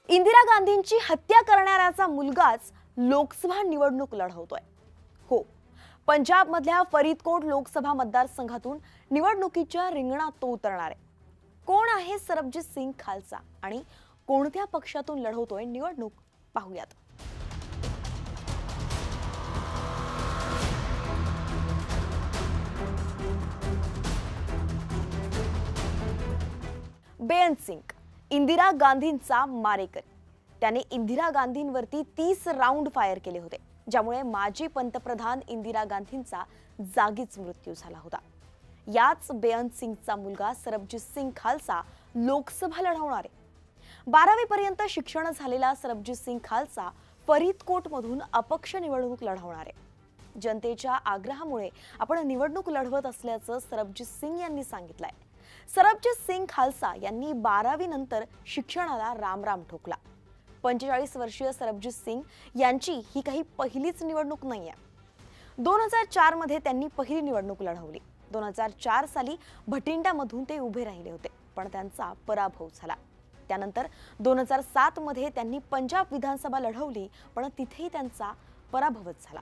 इंदिरा गांधींची हत्या करणाऱ्याचा मुलगाच लोकसभा निवडणूक लढवतोय। हो, पंजाब मधल्या फरीदकोट लोकसभा मतदारसंघातून निवडणुकीच्या रिंगणात तो उतरणार आहे। कोण आहे सरबजीत सिंग खालसा आणि कोणत्या पक्षातून लढवतोय निवडणूक, पाहूयात। बेअंत सिंग इंदिरा गांधींचा मारेकरी। त्याने इंदिरा गांधींवरती 30 राऊंड फायर केले होते, ज्यामुळे माजी पंतप्रधान इंदिरा गांधींचा जागीच मृत्यू झाला होता। याच बेअंत सिंगचा मुलगा सरबजीत सिंग खालसा लोकसभा लढवणार आहे। 12वी पर्यंत शिक्षण झालेला सरबजीत सिंग खालसा फरीदकोट मधून अपक्ष निवडणूक लढवणार आहे। जनतेच्या आग्रहामुळे आपण निवडणूक लढवत असल्याचं सरबजीत सिंग यांनी सांगितलंय। सरबजीत सिंग खालसा यांनी 12वी नंतर शिक्षणाला रामराम ठोकला। 45 वर्षीय सरबजीत सिंग यांची ही काही पहिलीच निवडणूक नाहीये। 2004 मध्ये त्यांनी पहिली निवडणूक लढवली। 2004 साली भटिंडामधून ते उभे राहिले होते, पण त्यांचा पराभव झाला। त्यानंतर 2007 मध्ये त्यांनी पंजाब विधानसभा लढवली, पण तिथेही त्यांचा पराभवच झाला।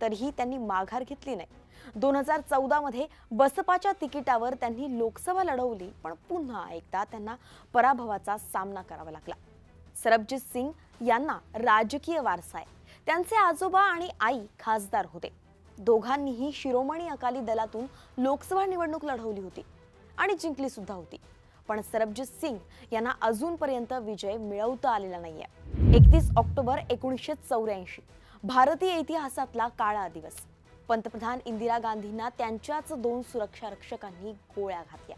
तरीही त्यांनी माघार घेतली नाही। 2014 मध्ये बसपाच्या तिकिटावर त्यांनी लोकसभा लढवली, पण पुन्हा एकदा त्यांना पराभवाचा सामना करावा लागला। सरबजीत सिंग यांना राजकीय वारसा आहे। त्यांचे आजोबा आणि आई खासदार होते। दोघांनीही शिरोमणी अकाली दलातून लोकसभा निवडणूक लढवली होती आणि जिंकली सुद्धा होती, पण सरबजीत सिंग यांना अजूनपर्यंत विजय मिळवता आलेला नाहीये। 31 ऑक्टोबर 1984 भारतीय इतिहासातला काळा दिवस। पंतप्रधान इंदिरा गांधींना त्यांच्याच 2 सुरक्षा रक्षकांनी गोळ्या घातल्या।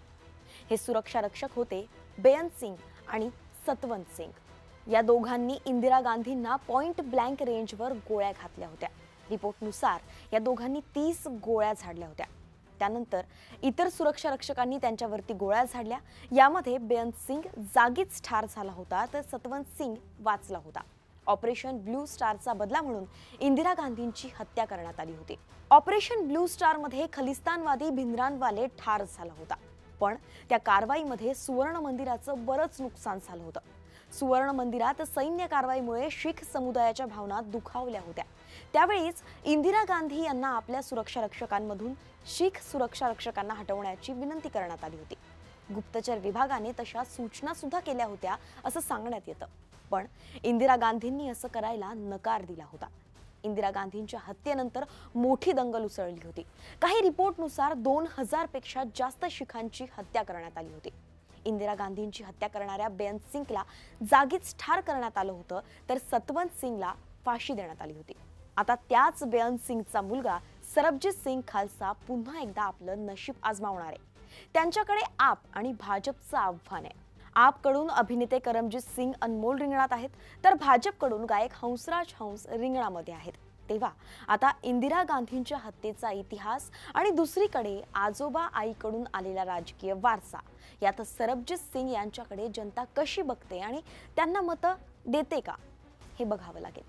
हे सुरक्षा रक्षक होते बेअंत सिंग आणि सतवंत सिंग। या दोघांनी इंदिरा गांधींना पॉइंट ब्लँक रेंजवर गोळ्या घातल्या होत्या। रिपोर्टनुसार या दोघांनी 30 गोळ्या झाडल्या होत्या। त्यानंतर इतर सुरक्षा रक्षकांनी त्यांच्यावरती गोळ्या झाडल्या। यामध्ये बेअंत सिंग जागीच ठार झाला होता, तर सतवंत सिंग वाचला होता। ऑपरेशन ब्लू स्टारचा बदला म्हणून इंदिरा गांधींची हत्या करण्यात आली होती। ऑपरेशन ब्लू स्टार मध्ये खलिस्तानवादी भिंद्रानवाले ठार झाला होता, पण त्या कारवाईमध्ये सुवर्ण मंदिराचं बरंच नुकसान झालं होतं। सुवर्ण मंदिरात सैन्य कारवाईमुळे शीख समुदायाच्या भावना दुखावल्या होत्या। त्यावेळीच इंदिरा गांधी यांना आपल्या सुरक्षा रक्षकांमधून शीख सुरक्षा रक्षकांना हटवण्याची विनंती करण्यात आली होती। गुप्तचर विभागाने तशा सूचना सुद्धा केल्या होत्या असं सांगण्यात येतं, पण इंदिरा गांधींनी असं करायला नकार दिला होता। इंदिरा गांधींच्या हत्येनंतर मोठी दंगल उसळली होती। काही रिपोर्टनुसार 2000 पेक्षा जास्त शीखांची हत्या करण्यात आली होती। इंदिरा गांधींची हत्या करणाऱ्या बेअंत सिंगला जागीच ठार करण्यात आलं होतं, तर सतवंत सिंगला फाशी देण्यात आली होती। आता त्याच बेअंत सिंगचा मुलगा सरबजीत सिंग खालसा पुन्हा एकदा आपलं नशीब आजमावणार आहे। त्यांच्याकडे आप आणि भाजपचं आव्हान आहे। आपकडून अभिनेते करमजीत सिंग अनमोल रिंगणात आहेत, तर भाजपकडून गायक हंसराज हंस रिंगणामध्ये आहेत। तेव्हा आता इंदिरा गांधींच्या हत्येचा इतिहास आणि दुसरीकडे आजोबा आईकडून आलेला राजकीय वारसा, यात सरबजीत सिंग यांच्याकडे जनता कशी बघते आणि त्यांना मतं देते का, हे बघावं लागेल।